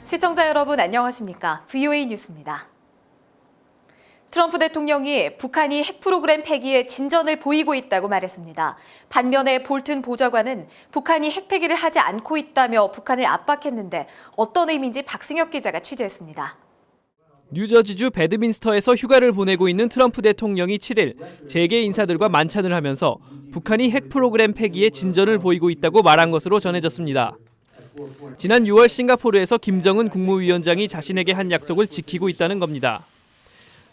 시청자 여러분 안녕하십니까? VOA 뉴스입니다. 트럼프 대통령이 북한이 핵 프로그램 폐기에 진전을 보이고 있다고 말했습니다. 반면에 볼튼 보좌관은 북한이 핵 폐기를 하지 않고 있다며 북한을 압박했는데 어떤 의미인지 박승혁 기자가 취재했습니다. 뉴저지주 배드민스터에서 휴가를 보내고 있는 트럼프 대통령이 7일 재계 인사들과 만찬을 하면서 북한이 핵 프로그램 폐기에 진전을 보이고 있다고 말한 것으로 전해졌습니다. 지난 6월 싱가포르에서 김정은 국무위원장이 자신에게 한 약속을 지키고 있다는 겁니다.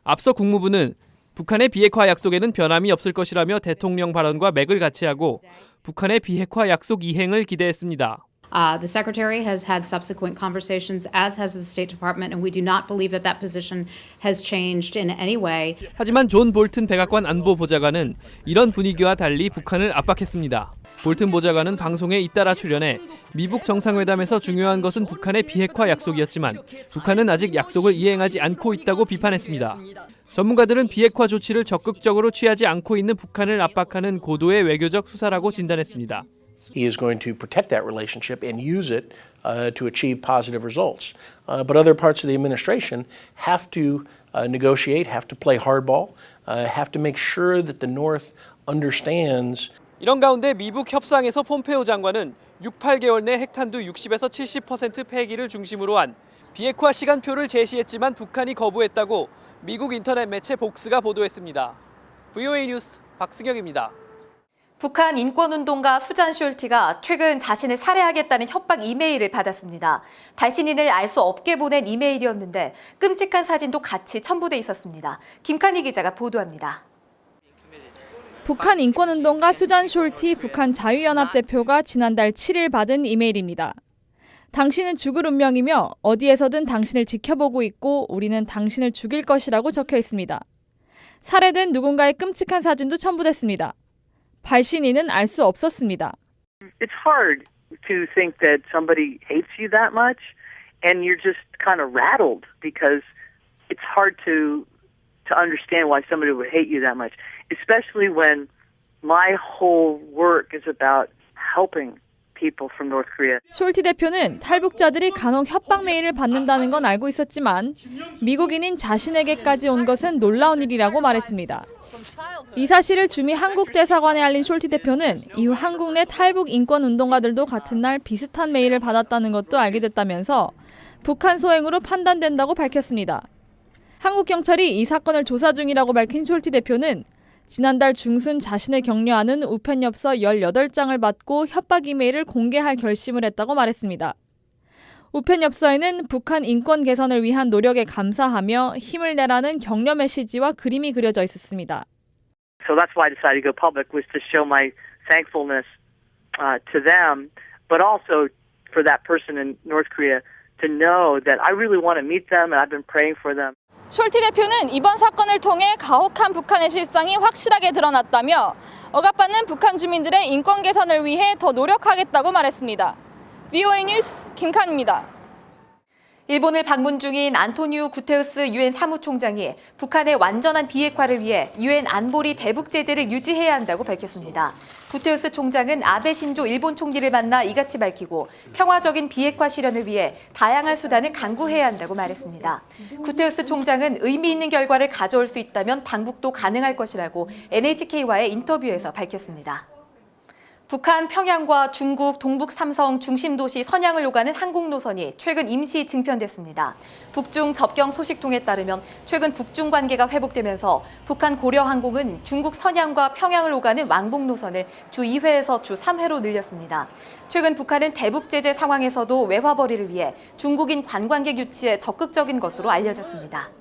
앞서 국무부는 북한의 비핵화 약속에는 변함이 없을 것이라며 대통령 발언과 맥을 같이 하고 북한의 비핵화 약속 이행을 기대했습니다. The Secretary has had subsequent conversations, as has the State Department, and we do not believe that that position has changed in any way. 하지만 존 볼튼 백악관 안보보좌관은 이런 분위기와 달리 북한을 압박했습니다. 볼튼 보좌관은 방송에 잇따라 출연해 미북 정상회담에서 중요한 것은 북한의 비핵화 약속이었지만 북한은 아직 약속을 이행하지 않고 있다고 비판했습니다. 전문가들은 비핵화 조치를 적극적으로 취하지 않고 있는 북한을 압박하는 고도의 외교적 수사라고 진단했습니다. He is going to protect that relationship and use it to achieve positive results. But other parts of the administration have to negotiate, have to play hardball, have to make sure that the North understands. 이런 가운데 미북 협상에서 폼페오 장관은 6-8개월 내 핵탄두 60에서 70% 폐기를 중심으로 한 비핵화 시간표를 제시했지만 북한이 거부했다고 미국 인터넷 매체 복스가 보도했습니다. VOA 뉴스 박승혁입니다. 북한 인권운동가 수잔 숄티가 최근 자신을 살해하겠다는 협박 이메일을 받았습니다. 발신인을 알 수 없게 보낸 이메일이었는데 끔찍한 사진도 같이 첨부돼 있었습니다. 김칸희 기자가 보도합니다. 북한 인권운동가 수잔 숄티 북한 자유연합 대표가 지난달 7일 받은 이메일입니다. 당신은 죽을 운명이며 어디에서든 당신을 지켜보고 있고 우리는 당신을 죽일 것이라고 적혀 있습니다. 살해된 누군가의 끔찍한 사진도 첨부됐습니다. 발신인은 알 수 없었습니다. It's hard to think that somebody hates you that much and you're just kind of rattled because it's hard to understand why somebody would hate you that much, especially when my whole work is about helping people from North Korea. 숄티 대표는 탈북자들이 간혹 협박 메일을 받는다는 건 알고 있었지만 미국인인 자신에게까지 온 것은 놀라운 일이라고 말했습니다. 이 사실을 주미 한국 대사관에 알린 숄티 대표는 이후 한국 내 탈북 인권 운동가들도 같은 날 비슷한 메일을 받았다는 것도 알게 됐다면서 북한 소행으로 판단된다고 밝혔습니다. 한국 경찰이 이 사건을 조사 중이라고 밝힌 숄티 대표는 지난달 중순 자신을 격려하는 우편엽서 18장을 받고 협박 이메일을 공개할 결심을 했다고 말했습니다. 우편엽서에는 북한 인권 개선을 위한 노력에 감사하며 힘을 내라는 격려 메시지와 그림이 그려져 있었습니다. So that's why I decided to go public, was to show my thankfulness to them, but also for that person in North Korea to know that I really want to meet them and I've been praying for them. 숄티 대표는 이번 사건을 통해 가혹한 북한의 실상이 확실하게 드러났다며 억압받는 북한 주민들의 인권 개선을 위해 더 노력하겠다고 말했습니다. VOA 뉴스 김칸입니다. 일본을 방문 중인 안토니우 구테우스 유엔 사무총장이 북한의 완전한 비핵화를 위해 유엔 안보리 대북 제재를 유지해야 한다고 밝혔습니다. 구테우스 총장은 아베 신조 일본 총리를 만나 이같이 밝히고 평화적인 비핵화 실현을 위해 다양한 수단을 강구해야 한다고 말했습니다. 구테우스 총장은 의미 있는 결과를 가져올 수 있다면 방북도 가능할 것이라고 NHK와의 인터뷰에서 밝혔습니다. 북한 평양과 중국 동북 삼성 중심 도시 선양을 오가는 항공 노선이 최근 임시 증편됐습니다. 북중 접경 소식통에 따르면 최근 북중 관계가 회복되면서 북한 고려항공은 중국 선양과 평양을 오가는 왕복 노선을 주 2회에서 주 3회로 늘렸습니다. 최근 북한은 대북 제재 상황에서도 외화벌이를 위해 중국인 관광객 유치에 적극적인 것으로 알려졌습니다.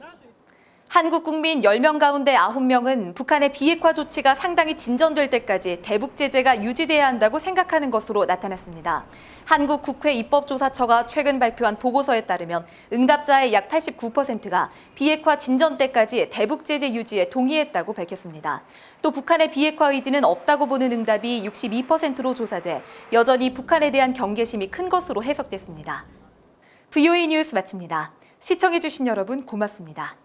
한국 국민 10명 가운데 9명은 북한의 비핵화 조치가 상당히 진전될 때까지 대북 제재가 유지돼야 한다고 생각하는 것으로 나타났습니다. 한국 국회 입법조사처가 최근 발표한 보고서에 따르면 응답자의 약 89%가 비핵화 진전 때까지 대북 제재 유지에 동의했다고 밝혔습니다. 또 북한의 비핵화 의지는 없다고 보는 응답이 62%로 조사돼 여전히 북한에 대한 경계심이 큰 것으로 해석됐습니다. VOA 뉴스 마칩니다. 시청해주신 여러분 고맙습니다.